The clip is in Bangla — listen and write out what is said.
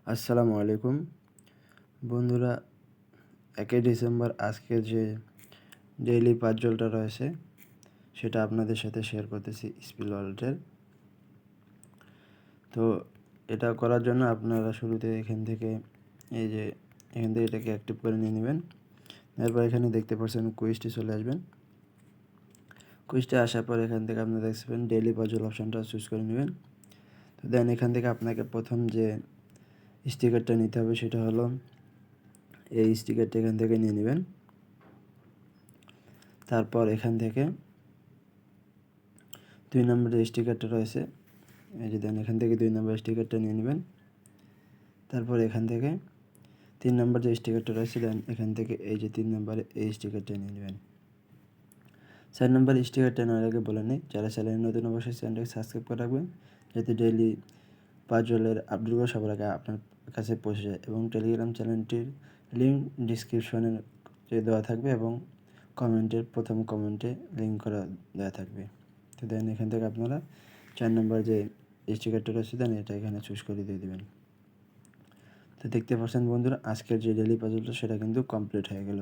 আসসালামু আলাইকুম বন্ধুরা। 1 ডিসেম্বর আজকে যে ডেইলি পাজলটা রয়েছে সেটা আপনাদের সাথে শেয়ার করতেছি স্পিল ওয়ালেটের। তো এটা করার জন্য আপনারা শুরুতে এখান থেকে এটাকে অ্যাক্টিভ করে নিয়ে নেবেন। এরপর এখানে দেখতে পাচ্ছেন কুইজটি চলে আসবেন। কুইজটা আসার পর এখান থেকে আপনারা দেখবেন ডেইলি পাজল অপশনটা চুজ করে নেবেন। তো দেন এখান থেকে আপনাকে প্রথম যে স্টিকারটা নিতে হবে সেটা হলো এই স্টিকারটা এখান থেকে নিয়ে নেবেন। তারপর এখান থেকে 2 নম্বর যে স্টিকারটা রয়েছে এই যে দেন এখান থেকে 2 নম্বর স্টিকারটা নিয়ে নেবেন। তারপর এখান থেকে 3 নম্বর যে স্টিকারটা রয়েছে দেন এখান থেকে এই যে 3 নম্বরে এই স্টিকারটা নিয়ে নেবেন। 4 নম্বর স্টিকারটা নেওয়ার আগে বলে নিই, যারা চ্যানেলে নতুন অবশ্যই চ্যানেলটাকে সাবস্ক্রাইব করে রাখবেন যাতে ডেইলি পাজলের আপডেটগুলো সবার আগে আপনার কাছে পৌঁছে যায়, এবং টেলিগ্রাম চ্যানেলটির লিঙ্ক ডিসক্রিপশনে দেওয়া থাকবে এবং প্রথম কমেন্টে লিঙ্ক করা দেওয়া থাকবে। তো দেন এখান থেকে আপনারা 4 নম্বর যে স্টিকারটা রয়েছে দেন এটা এখানে চুজ করে দিয়ে দেবেন। তো দেখতে পাচ্ছেন বন্ধুরা আজকের যে ডেইলি পাজলটা সেটা কিন্তু কমপ্লিট হয়ে গেল।